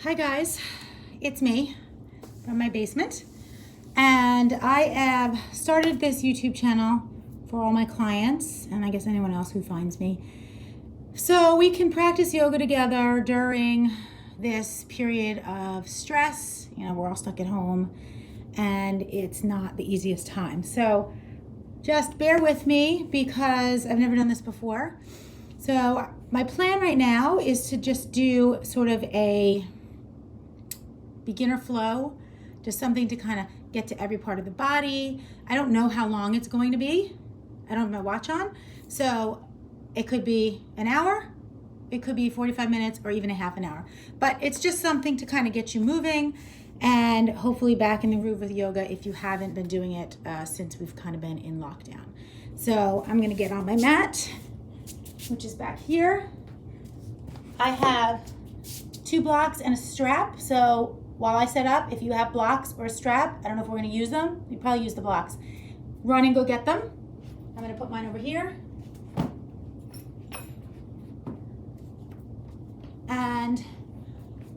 Hi guys, it's me from my basement, and I have started this YouTube channel for all my clients and I guess anyone else who finds me, so we can practice yoga together during this period of stress. You know, we're all stuck at home and it's not the easiest time, so just bear with me because I've never done this before. So my plan right now is to just do sort of a beginner flow, just something to kind of get to every part of the body. I don't know how long it's going to be. I don't have my watch on. So it could be an hour, it could be 45 minutes, or even a half an hour. But it's just something to kind of get you moving and hopefully back in the groove with yoga if you haven't been doing it since we've kind of been in lockdown. So I'm going to get on my mat, which is back here. I have 2 blocks and a strap. So while I set up, if you have blocks or a strap, I don't know if we're going to use them. You probably use the blocks. Run and go get them. I'm going to put mine over here. And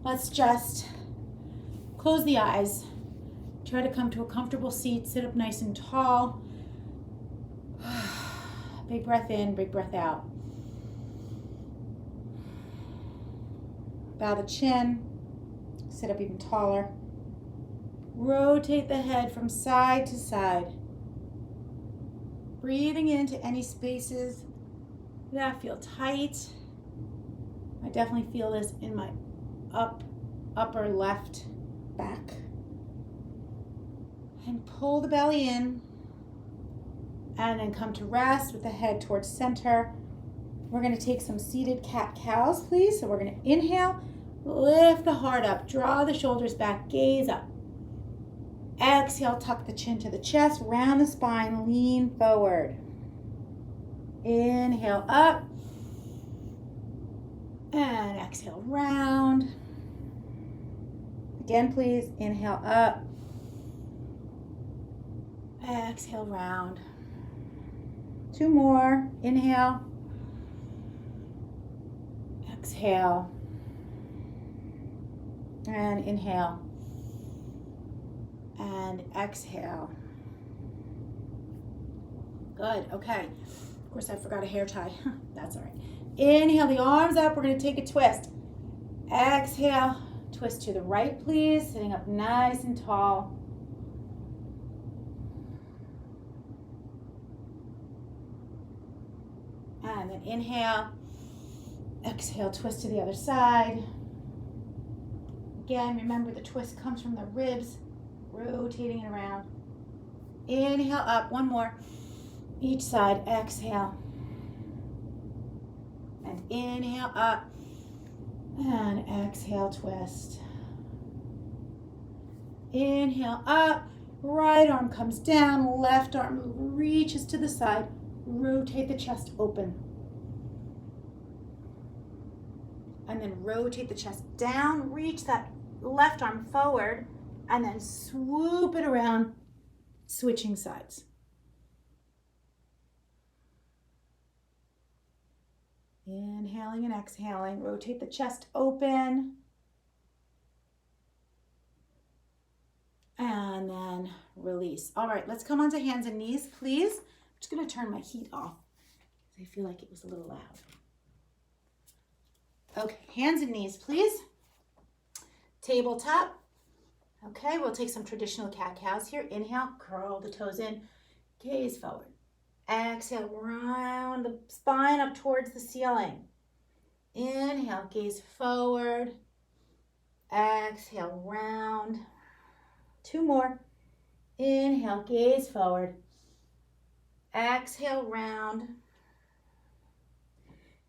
let's just close the eyes. Try to come to a comfortable seat. Sit up nice and tall. Big breath in, big breath out. Bow the chin. Sit up even taller. Rotate the head from side to side. Breathing into any spaces that feel tight. I definitely feel this in my upper left back. And pull the belly in. And then come to rest with the head towards center. We're going to take some seated cat-cows, please. So we're going to inhale. Lift the heart up, draw the shoulders back, gaze up. Exhale, tuck the chin to the chest, round the spine, lean forward. Inhale up. And exhale, round. Again, please, inhale up. Exhale, round. 2 more, inhale. Exhale. And inhale and exhale. Good. Okay. Of course, I forgot a hair tie. That's all right. Inhale the arms up. We're going to take a twist. Exhale. Twist to the right, please. Sitting up nice and tall. And then inhale. Exhale. Twist to the other side. Again, remember the twist comes from the ribs, rotating it around. Inhale up, 1 more. Each side, exhale. And inhale up. And exhale, twist. Inhale up, right arm comes down, left arm reaches to the side. Rotate the chest open. And then rotate the chest down, reach that left arm forward, and then swoop it around, switching sides. Inhaling and exhaling, rotate the chest open. And then release. All right, let's come onto hands and knees, please. I'm just gonna turn my heat off because I feel like it was a little loud. Okay, hands and knees, please. Tabletop. Okay, we'll take some traditional cat-cows here. Inhale, curl the toes in, gaze forward. Exhale, round the spine up towards the ceiling. Inhale, gaze forward. Exhale, round. 2 more. Inhale, gaze forward. Exhale, round.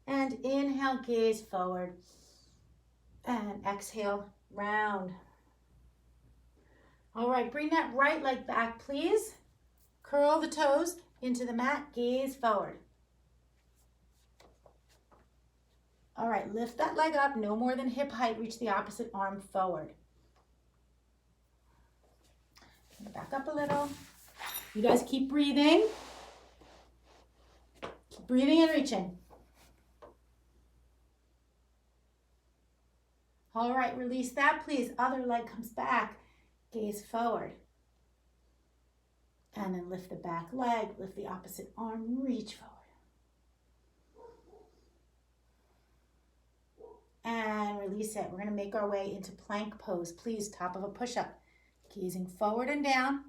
And inhale, gaze forward. And exhale, round. All right, bring that right leg back, please. Curl the toes into the mat, gaze forward. All right, lift that leg up, no more than hip height, reach the opposite arm forward. Back up a little. You guys keep breathing. Keep breathing and reaching. All right, release that, please. Other leg comes back. Gaze forward. And then lift the back leg, lift the opposite arm, reach forward. And release it. We're going to make our way into plank pose. Please, top of a push-up. Gazing forward and down.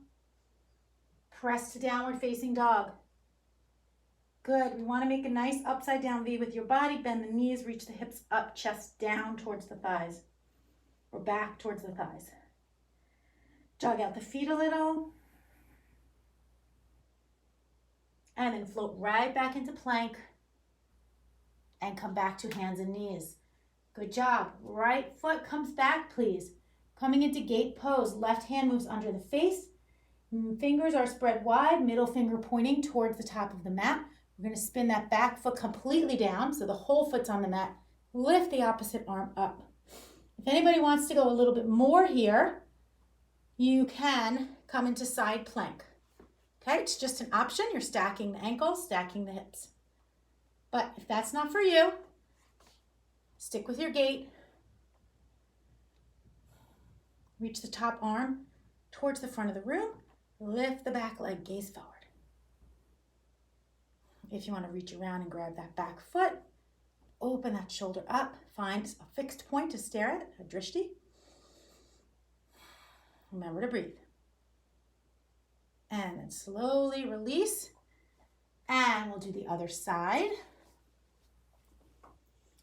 Press to downward facing dog. Good. We want to make a nice upside down V with your body. Bend the knees, reach the hips up, chest down towards the thighs. Or back towards the thighs. Jog out the feet a little. And then float right back into plank. And come back to hands and knees. Good job. Right foot comes back, please. Coming into gate pose. Left hand moves under the face. Fingers are spread wide. Middle finger pointing towards the top of the mat. We're going to spin that back foot completely down so the whole foot's on the mat. Lift the opposite arm up. If anybody wants to go a little bit more here, you can come into side plank. Okay, it's just an option. You're stacking the ankles, stacking the hips. But if that's not for you, stick with your gait. Reach the top arm towards the front of the room. Lift the back leg, gaze forward. If you want to reach around and grab that back foot, open that shoulder up. Find a fixed point to stare at, a drishti. Remember to breathe. And then slowly release. And we'll do the other side.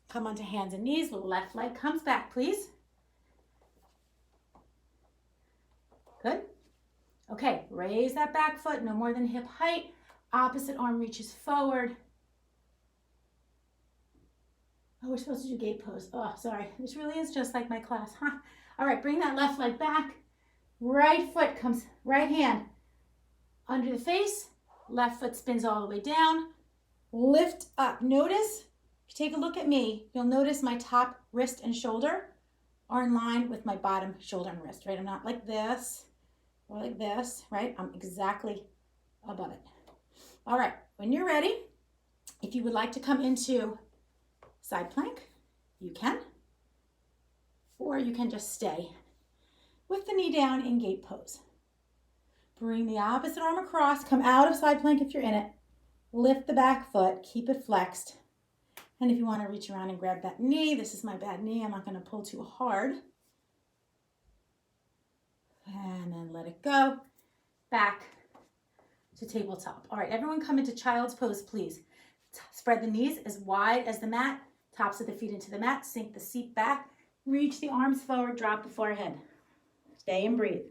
Come onto hands and knees. The left leg comes back, please. Good. Okay, raise that back foot, no more than hip height. Opposite arm reaches forward. Oh, we're supposed to do gate pose. Oh, sorry. This really is just like my class, huh? All right, bring that left leg back. Right foot comes, right hand under the face. Left foot spins all the way down. Lift up. Notice, if you take a look at me, you'll notice my top wrist and shoulder are in line with my bottom shoulder and wrist, right? I'm not like this or like this, right? I'm exactly above it. All right, when you're ready, if you would like to come into side plank, you can. Or you can just stay with the knee down in gate pose. Bring the opposite arm across, come out of side plank if you're in it. Lift the back foot, keep it flexed. And if you want to reach around and grab that knee, this is my bad knee, I'm not going to pull too hard. And then let it go. Back to tabletop. All right, everyone come into child's pose, please. Spread the knees as wide as the mat. Tops of the feet into the mat. Sink the seat back. Reach the arms forward. Drop the forehead. Stay and breathe.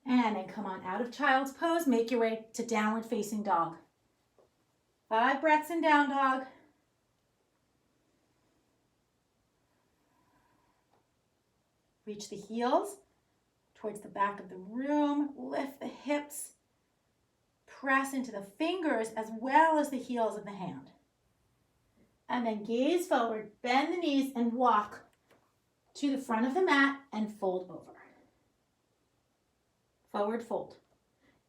And then come on out of child's pose. Make your way to downward facing dog. 5 breaths in down dog. Reach the heels towards the back of the room. Lift the hips. Press into the fingers as well as the heels of the hand. And then gaze forward, bend the knees, and walk to the front of the mat and fold over. Forward fold.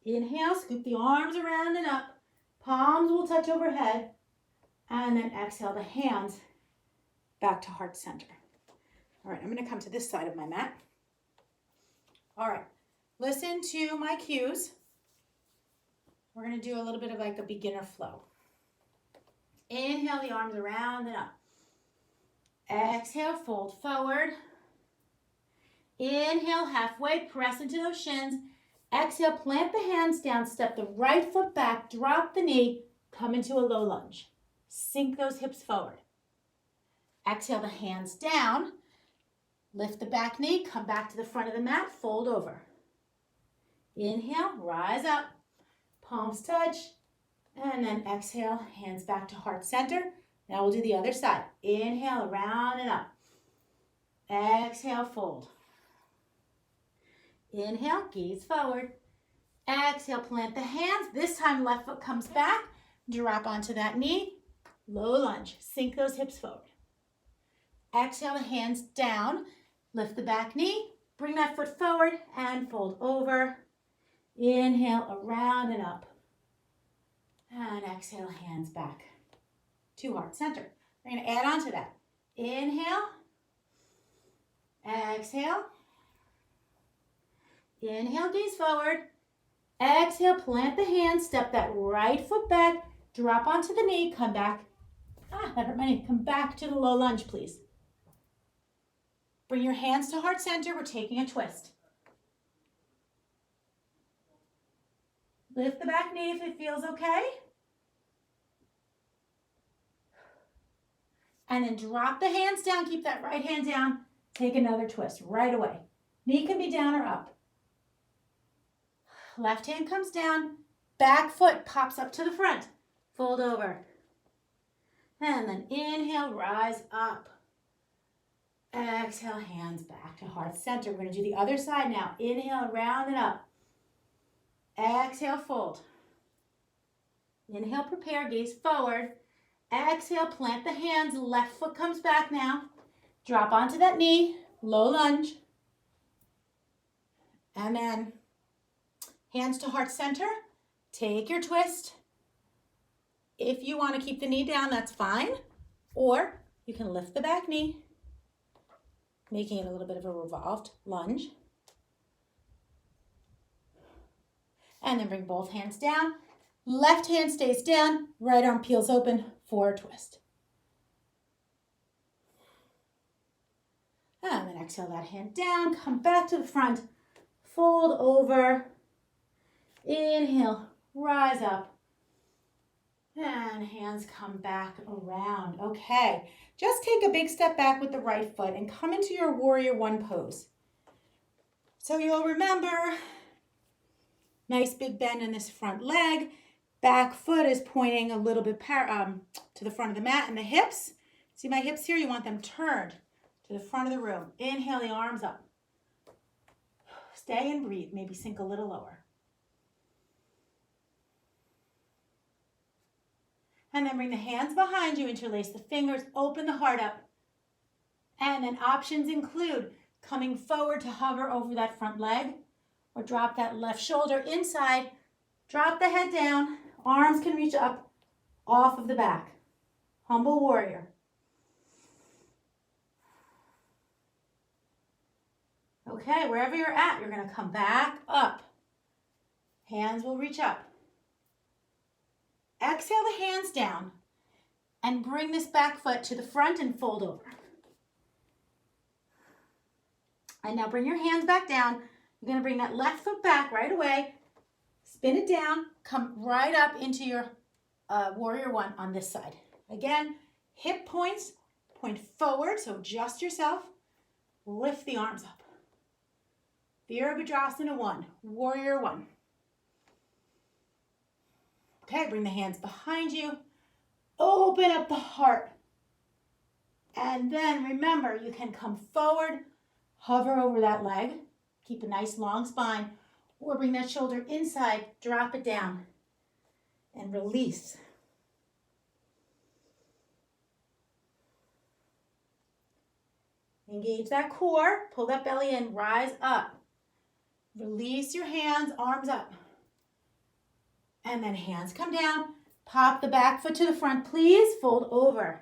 Inhale, scoop the arms around and up. Palms will touch overhead. And then exhale the hands back to heart center. All right, I'm going to come to this side of my mat. All right, listen to my cues. We're going to do a little bit of like a beginner flow. Inhale the arms around and up. Exhale, fold forward. Inhale, halfway, press into those shins. Exhale, plant the hands down, step the right foot back, drop the knee, come into a low lunge. Sink those hips forward. Exhale the hands down. Lift the back knee, come back to the front of the mat, fold over. Inhale, rise up, palms touch, and then exhale, hands back to heart center. Now we'll do the other side. Inhale, around and up. Exhale, fold. Inhale, gaze forward. Exhale, plant the hands. This time, left foot comes back. Drop onto that knee. Low lunge. Sink those hips forward. Exhale, the hands down. Lift the back knee. Bring that foot forward and fold over. Inhale, around and up. And exhale, hands back to heart center. We're going to add on to that. Inhale. Exhale. Inhale, gaze forward. Exhale, plant the hands, step that right foot back, drop onto the knee, come back. That hurt my knee. Come back to the low lunge, please. Bring your hands to heart center. We're taking a twist. Lift the back knee if it feels okay. And then drop the hands down. Keep that right hand down. Take another twist right away. Knee can be down or up. Left hand comes down. Back foot pops up to the front. Fold over. And then inhale, rise up. Exhale, hands back to heart center. We're going to do the other side now. Inhale, round and up. Exhale, fold. Inhale, prepare, gaze forward. Exhale, plant the hands. Left foot comes back now. Drop onto that knee, low lunge. And then hands to heart center. Take your twist. If you want to keep the knee down, that's fine. Or you can lift the back knee, making it a little bit of a revolved lunge. And then bring both hands down. Left hand stays down, right arm peels open for a twist. And then exhale that hand down, come back to the front, fold over, inhale, rise up, and hands come back around. Okay, just take a big step back with the right foot and come into your warrior one pose. So you'll remember, nice big bend in this front leg. Back foot is pointing a little bit to the front of the mat, and the hips, see my hips here? You want them turned to the front of the room. Inhale the arms up. Stay and breathe, maybe sink a little lower. And then bring the hands behind you, interlace the fingers, open the heart up. And then options include coming forward to hover over that front leg, or drop that left shoulder inside, drop the head down, arms can reach up off of the back. Humble warrior. Okay, wherever you're at, you're going to come back up. Hands will reach up. Exhale the hands down and bring this back foot to the front and fold over. And now bring your hands back down. You're going to bring that left foot back right away. Spin it down. Come right up into your warrior one on this side. Again, hip points point forward, so adjust yourself. Lift the arms up. Virabhadrasana 1, warrior 1. Okay, bring the hands behind you. Open up the heart. And then remember, you can come forward, hover over that leg, keep a nice long spine, or bring that shoulder inside, drop it down, and release. Engage that core, pull that belly in, rise up. Release your hands, arms up. And then hands come down, pop the back foot to the front, please, fold over.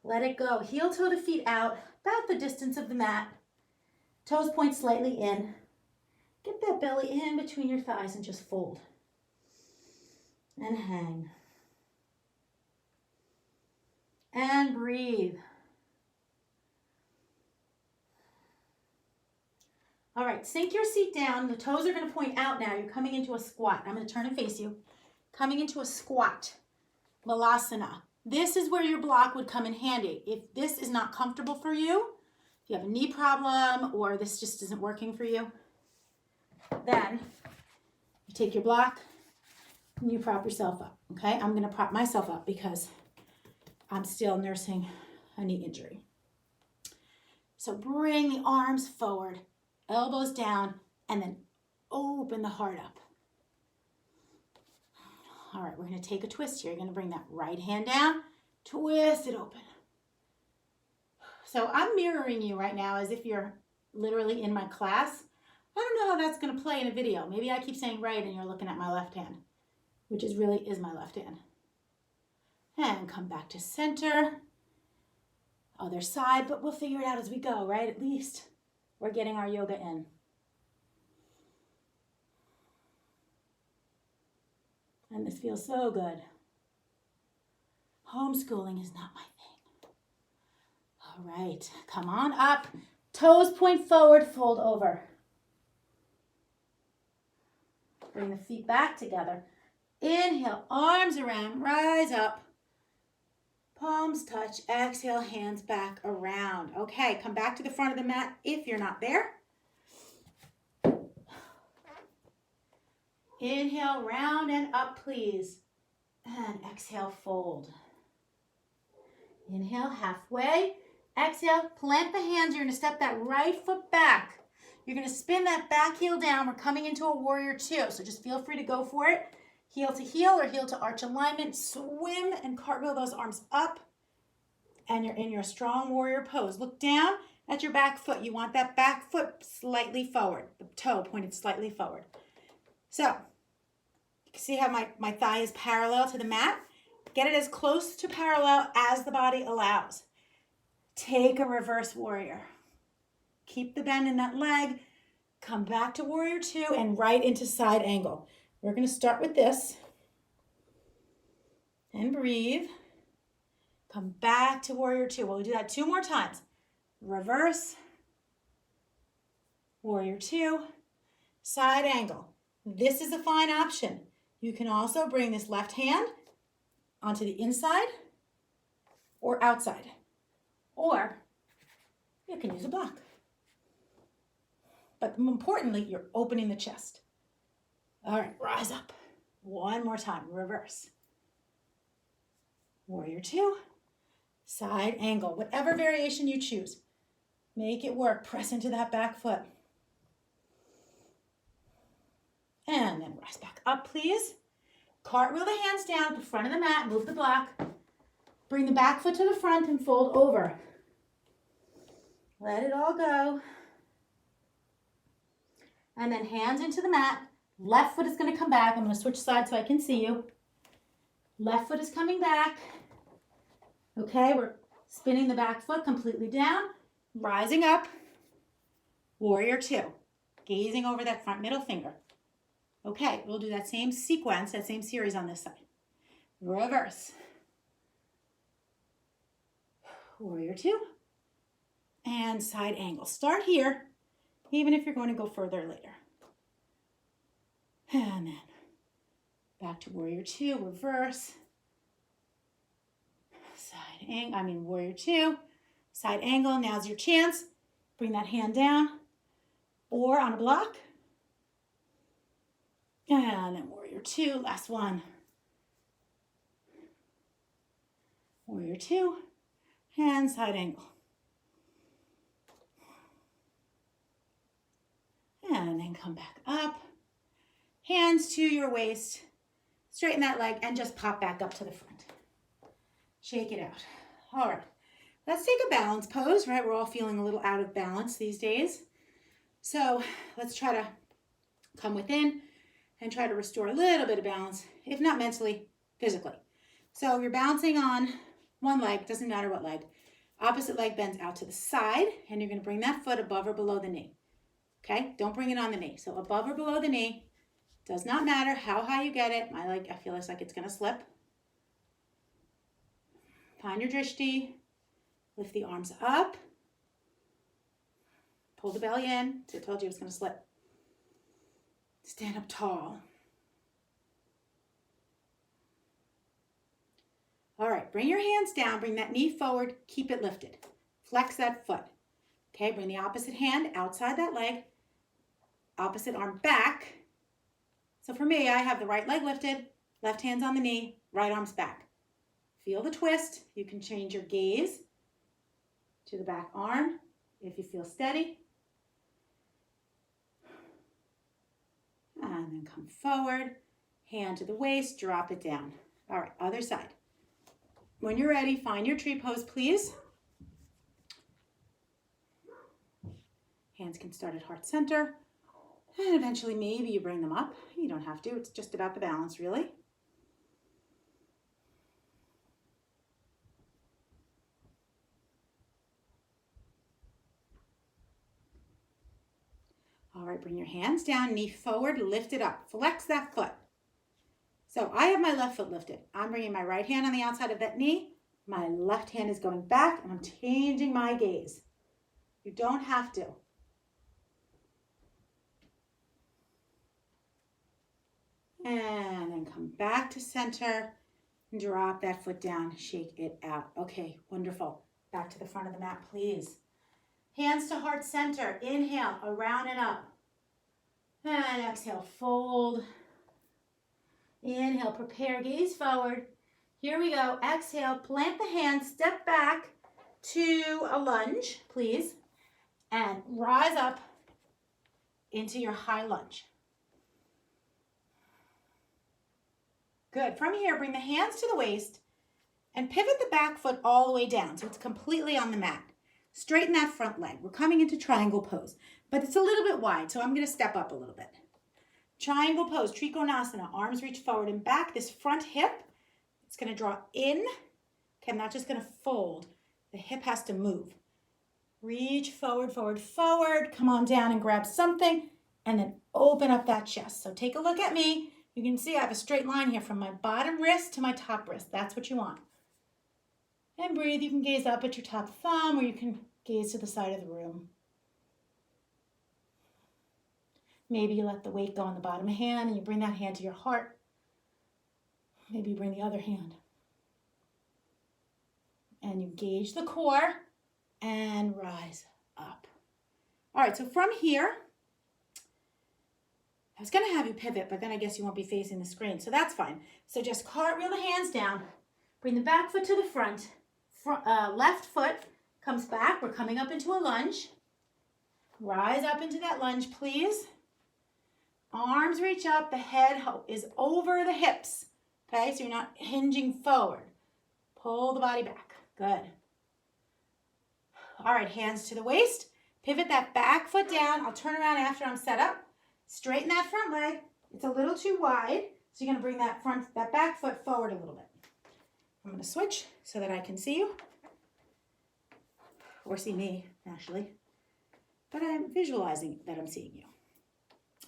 Let it go, heel toe to feet out, about the distance of the mat. Toes point slightly in. Get that belly in between your thighs and just fold. And hang. And breathe. All right, sink your seat down. The toes are going to point out now. You're coming into a squat. I'm going to turn and face you. Coming into a squat. Malasana. This is where your block would come in handy. If this is not comfortable for you, if you have a knee problem or this just isn't working for you, then you take your block and you prop yourself up, okay? I'm going to prop myself up because I'm still nursing a knee injury. So bring the arms forward, elbows down, and then open the heart up. All right, we're going to take a twist here. You're going to bring that right hand down, twist it open. So I'm mirroring you right now as if you're literally in my class. I don't know how that's going to play in a video. Maybe I keep saying right and you're looking at my left hand. which really is my left hand. And come back to center. Other side, but we'll figure it out as we go, right? At least we're getting our yoga in. And this feels so good. Homeschooling is not my thing. All right, come on up. Toes point forward, fold over. Bring the feet back together. Inhale, arms around, rise up. Palms touch, exhale, hands back around. Okay, come back to the front of the mat if you're not there. Inhale, round and up, please. And exhale, fold. Inhale, halfway. Exhale, plant the hands. You're going to step that right foot back. You're going to spin that back heel down. We're coming into a warrior two, so just feel free to go for it. Heel to heel or heel to arch alignment. Swim and cartwheel those arms up. And you're in your strong warrior pose. Look down at your back foot. You want that back foot slightly forward. The toe pointed slightly forward. So, you can see how my thigh is parallel to the mat. Get it as close to parallel as the body allows. Take a reverse warrior. Keep the bend in that leg. Come back to warrior two and right into side angle. We're going to start with this. And breathe. Come back to warrior two. We'll do that 2 more times. Reverse. Warrior two. Side angle. This is a fine option. You can also bring this left hand onto the inside or outside. Or you can use a block. But more importantly, you're opening the chest. All right, rise up. 1 more time, reverse. Warrior two, side angle. Whatever variation you choose, make it work. Press into that back foot. And then rise back up, please. Cartwheel the hands down at the front of the mat, move the block. Bring the back foot to the front and fold over. Let it all go. And then hands into the mat. Left foot is going to come back. I'm going to switch sides so I can see you. Left foot is coming back. Okay, we're spinning the back foot completely down. Rising up. Warrior two. Gazing over that front middle finger. Okay, we'll do that same sequence, that same series on this side. Reverse. Warrior two. And side angle. Start here, even if you're going to go further later. And then back to warrior two, reverse. Side angle, warrior two. Side angle, now's your chance. Bring that hand down or on a block. And then warrior two, last one. Warrior two, and side angle. And then come back up. Hands to your waist. Straighten that leg and just pop back up to the front. Shake it out. All right, let's take a balance pose, right? We're all feeling a little out of balance these days. So let's try to come within and try to restore a little bit of balance, if not mentally, physically. So you're balancing on one leg, doesn't matter what leg. Opposite leg bends out to the side, and you're going to bring that foot above or below the knee. Okay, don't bring it on the knee. So above or below the knee, does not matter how high you get it. My leg, I feel like it's going to slip. Find your drishti. Lift the arms up. Pull the belly in. So I told you it was going to slip. Stand up tall. All right, bring your hands down. Bring that knee forward. Keep it lifted. Flex that foot. Okay, bring the opposite hand outside that leg. Opposite arm back. So for me, I have the right leg lifted, left hand's on the knee, right arm's back. Feel the twist. You can change your gaze to the back arm if you feel steady. And then come forward, hand to the waist, drop it down. All right, other side. When you're ready, find your tree pose, please. Hands can start at heart center. And eventually maybe you bring them up. You don't have to. It's just about the balance, really. bring your hands down, knee forward, lift it up. Flex that foot. So I have my left foot lifted. I'm bringing my right hand on the outside of that knee. My left hand is going back, and I'm changing my gaze. You don't have to. And then come back to center and drop that foot down. Shake it out. Okay, wonderful. Back to the front of the mat, please. Hands to heart center. Inhale, around and up. And exhale, fold. Inhale, prepare, gaze forward. Here we go. Exhale, plant the hands, step back to a lunge, please. And rise up into your high lunge. Good. From here, bring the hands to the waist and pivot the back foot all the way down so it's completely on the mat. Straighten that front leg. We're coming into triangle pose, but it's a little bit wide, so I'm going to step up a little bit. Triangle pose, Trikonasana. Arms reach forward and back. This front hip, it's going to draw in. Okay, I'm not just going to fold. The hip has to move. Reach forward, forward, forward. Come on down and grab something, and then open up that chest. So take a look at me. You can see I have a straight line here from my bottom wrist to my top wrist. That's what you want. And breathe. You can gaze up at your top thumb, or you can gaze to the side of the room. Maybe you let the weight go on the bottom hand and you bring that hand to your heart. Maybe you bring the other hand. And you gauge the core and rise up. All right, so from here, I was going to have you pivot, but then I guess you won't be facing the screen, so that's fine. So just cartwheel the hands down. Bring the back foot to the front. Left foot comes back. We're coming up into a lunge. Rise up into that lunge, please. Arms reach up. The head is over the hips. Okay, so you're not hinging forward. Pull the body back. Good. All right, hands to the waist. Pivot that back foot down. I'll turn around after I'm set up. Straighten that front leg. It's a little too wide, so you're going to bring that back foot forward a little bit. I'm going to switch so that I can see you, or see me, actually. But I'm visualizing that I'm seeing you.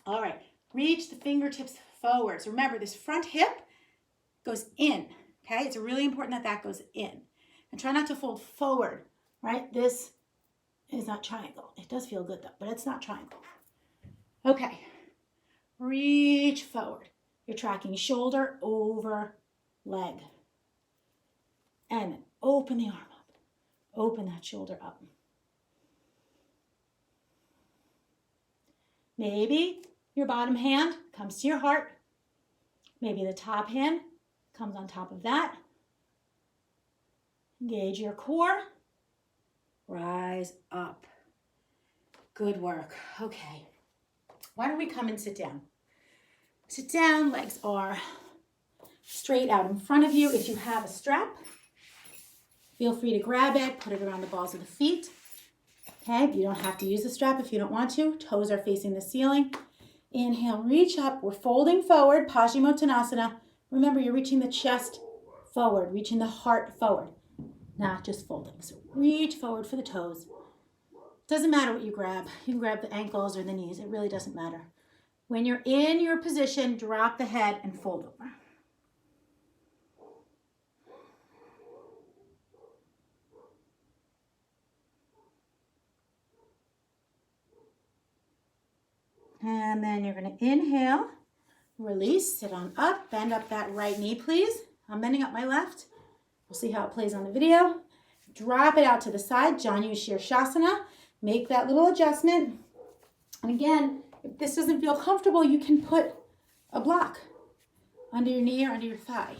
All right, reach the fingertips forward. So remember, this front hip goes in, okay? It's really important that that goes in. And try not to fold forward, right? This is not triangle. It does feel good, though, but it's not triangle. Okay, reach forward. You're tracking shoulder over leg. And then open the arm up. Open that shoulder up. Maybe your bottom hand comes to your heart. Maybe the top hand comes on top of that. Engage your core. Rise up. Good work. Okay. Why don't we come and sit down? Sit down. Legs are straight out in front of you. If you have a strap, feel free to grab it, put it around the balls of the feet. Okay, you don't have to use the strap if you don't want to. Toes are facing the ceiling. Inhale, reach up. We're folding forward, Paschimottanasana. Remember, you're reaching the chest forward, reaching the heart forward, not just folding. So reach forward for the toes. Doesn't matter what you grab. You can grab the ankles or the knees. It really doesn't matter. When you're in your position, drop the head and fold over. And then you're going to inhale, release, sit on up, bend up that right knee, please. I'm bending up my left. We'll see how it plays on the video. Drop it out to the side, Janu Shirshasana. Make that little adjustment. And again, if this doesn't feel comfortable, you can put a block under your knee or under your thigh.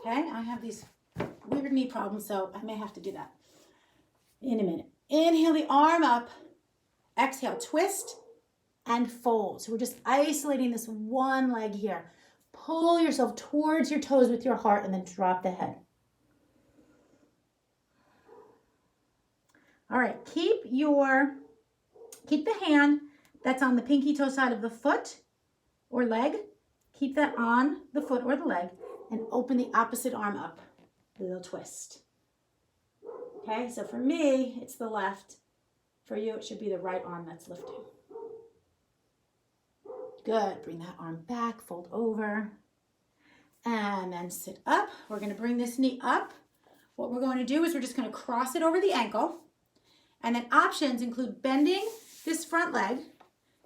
Okay, I have these weird knee problems, so I may have to do that in a minute. Inhale the arm up. Exhale, twist and fold. So we're just isolating this one leg here. Pull yourself towards your toes with your heart and then drop the head. All right, keep the hand that's on the pinky toe side of the foot or leg. Keep that on the foot or the leg and open the opposite arm up. Little twist. Okay, so for me, it's the left. For you, it should be the right arm that's lifting. Good. Bring that arm back, fold over, and then sit up. We're going to bring this knee up. What we're going to do is we're just going to cross it over the ankle. And then options include bending this front leg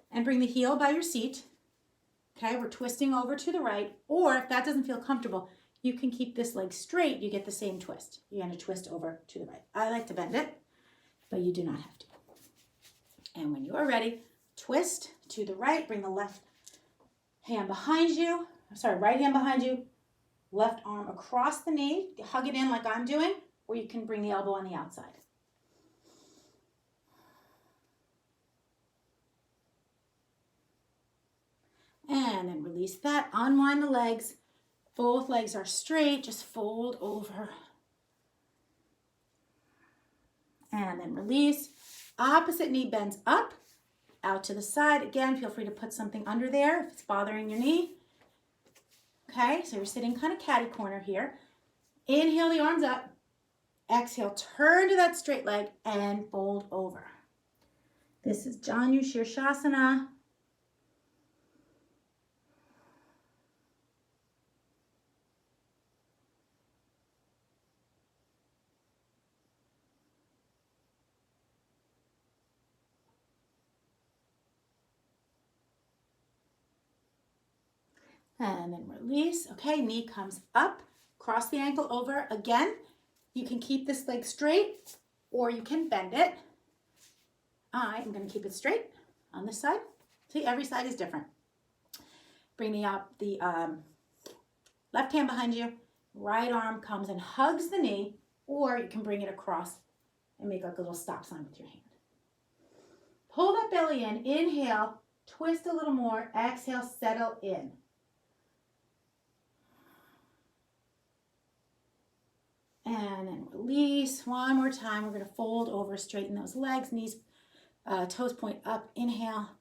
and bring the heel by your seat. Okay, we're twisting over to the right. Or if that doesn't feel comfortable, you can keep this leg straight. You get the same twist. You're going to twist over to the right. I like to bend it, but you do not have to. And when you are ready, twist to the right. Bring the left hand behind you. Right hand behind you. Left arm across the knee. Hug it in like I'm doing, or you can bring the elbow on the outside. And then release that. Unwind the legs. Both legs are straight. Just fold over. And then release. Opposite knee bends up, out to the side. Again, feel free to put something under there if it's bothering your knee. Okay, so you're sitting kind of catty corner here. Inhale the arms up. Exhale, turn to that straight leg and fold over. This is Janu Shirshasana. And then release. Okay, knee comes up, cross the ankle over. Again, you can keep this leg straight or you can bend it. I am going to keep it straight on this side. See, every side is different. Bring the left hand behind you. Right arm comes and hugs the knee, or you can bring it across and make like a little stop sign with your hand. Pull that belly in. Inhale, twist a little more. Exhale, settle in. And then release. One more time. We're going to fold over, straighten those legs, knees, toes point up. Inhale.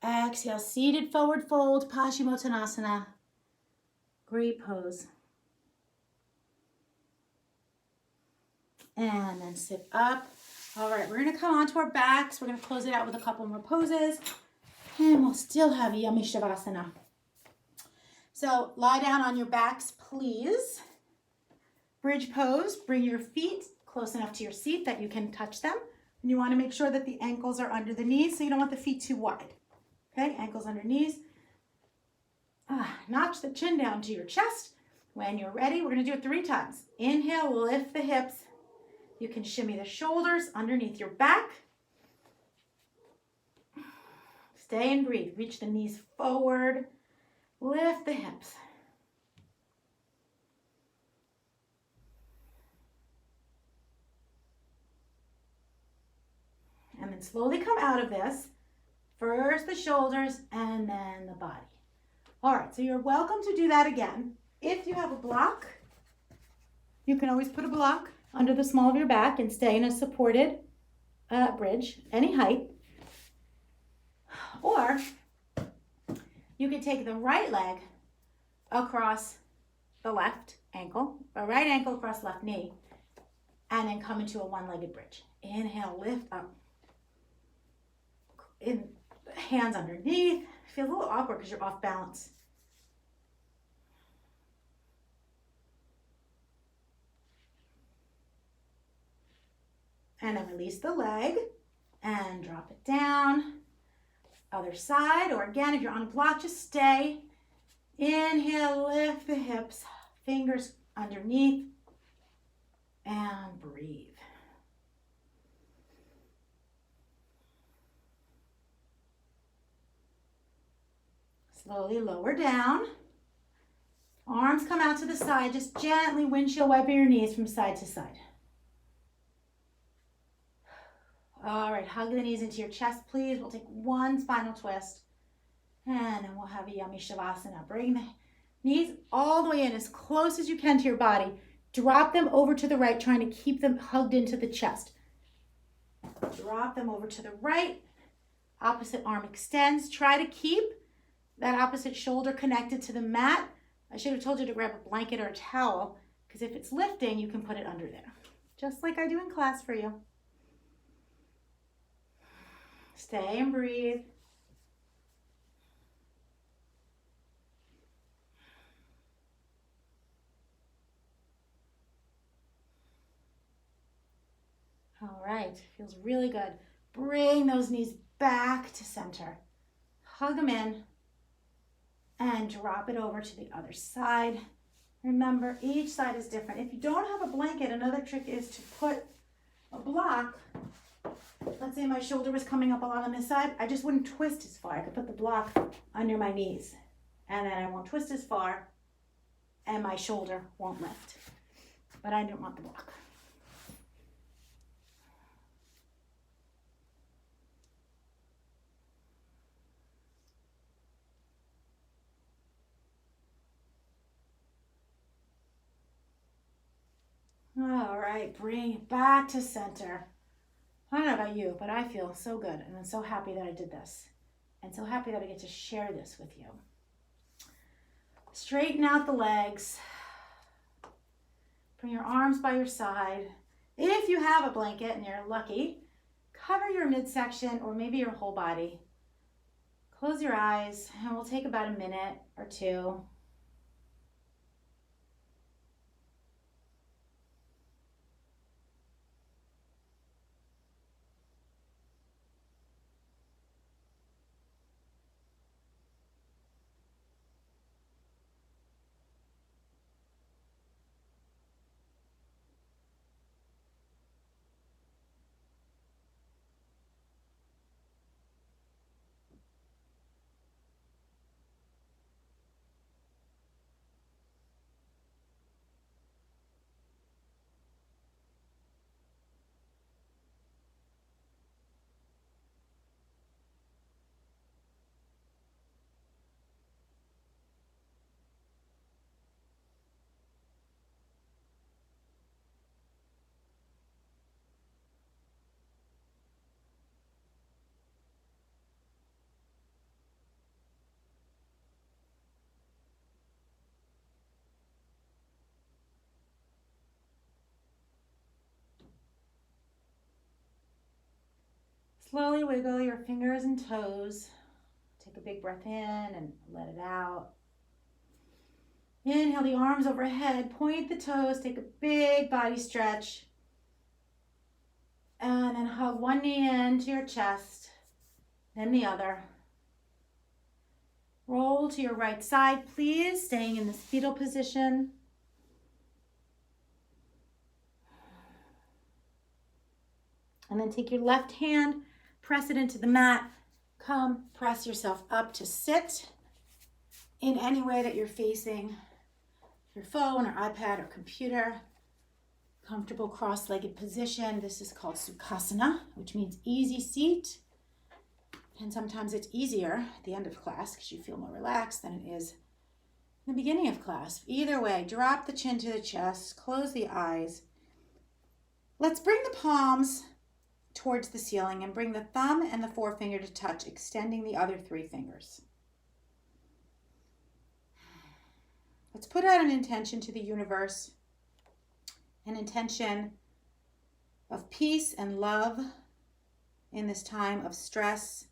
Exhale, seated forward fold, Paschimottanasana. Great pose. And then sit up. All right, we're going to come onto our backs. We're going to close it out with a couple more poses. And we'll still have Yami Shavasana. So lie down on your backs, please. Bridge pose, bring your feet close enough to your seat that you can touch them. And you want to make sure that the ankles are under the knees, so you don't want the feet too wide. Okay, ankles under knees. Notch the chin down to your chest. When you're ready, we're going to do it 3 times. Inhale, lift the hips. You can shimmy the shoulders underneath your back. Stay and breathe. Reach the knees forward. Lift the hips. And then slowly come out of this. First the shoulders and then the body. All right, so you're welcome to do that again. If you have a block, you can always put a block under the small of your back and stay in a supported bridge, any height. Or you can take the right leg across the left ankle, or right ankle across left knee, and then come into a one-legged bridge. Inhale, lift up. In hands underneath. Feel a little awkward because you're off balance. And then release the leg and drop it down. Other side, or again, if you're on a block, just stay. Inhale, lift the hips, fingers underneath, and breathe. Slowly lower down. Arms come out to the side. Just gently windshield wiping your knees from side to side. All right, hug the knees into your chest, please. We'll take one spinal twist. And then we'll have a Yami Shavasana. Bring the knees all the way in as close as you can to your body. Drop them over to the right, trying to keep them hugged into the chest. Drop them over to the right. Opposite arm extends. Try to keep that opposite shoulder connected to the mat. I should have told you to grab a blanket or a towel, because if it's lifting, you can put it under there. Just like I do in class for you. Stay and breathe. All right, feels really good. Bring those knees back to center. Hug them in and drop it over to the other side. Remember, each side is different. If you don't have a blanket, another trick is to put a block. Let's say my shoulder was coming up a lot on this side. I just wouldn't twist as far. I could put the block under my knees, and then I won't twist as far, and my shoulder won't lift. But I don't want the block. All right, bring it back to center. I don't know about you, but I feel so good, and I'm so happy that I did this, and so happy that I get to share this with you. Straighten out the legs. Bring your arms by your side. If you have a blanket and you're lucky, cover your midsection or maybe your whole body. Close your eyes, and we'll take about a minute or two. Slowly wiggle your fingers and toes. Take a big breath in and let it out. Inhale the arms overhead, point the toes, take a big body stretch. And then hug one knee into your chest, then the other. Roll to your right side, please, staying in this fetal position. And then take your left hand, press it into the mat. Come, press yourself up to sit in any way that you're facing your phone or iPad or computer. Comfortable cross-legged position. This is called Sukhasana, which means easy seat. And sometimes it's easier at the end of class because you feel more relaxed than it is in the beginning of class. Either way, drop the chin to the chest, close the eyes. Let's bring the palms towards the ceiling and bring the thumb and the forefinger to touch, extending the other three fingers. Let's put out an intention to the universe, an intention of peace and love in this time of stress,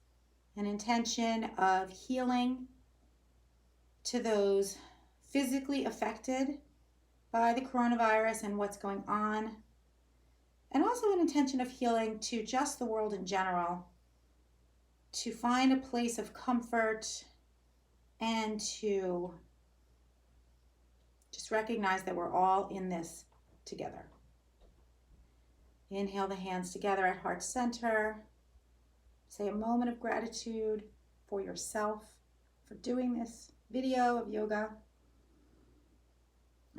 an intention of healing to those physically affected by the coronavirus and what's going on, and also an intention of healing to just the world in general, to find a place of comfort and to just recognize that we're all in this together. Inhale the hands together at heart center. Say a moment of gratitude for yourself for doing this video of yoga.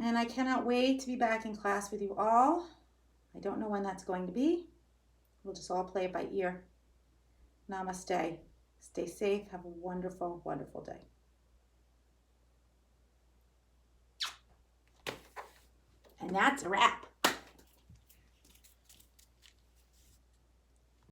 And I cannot wait to be back in class with you all. I don't know when that's going to be. We'll just all play it by ear. Namaste. Stay safe. Have a wonderful, wonderful day. And that's a wrap.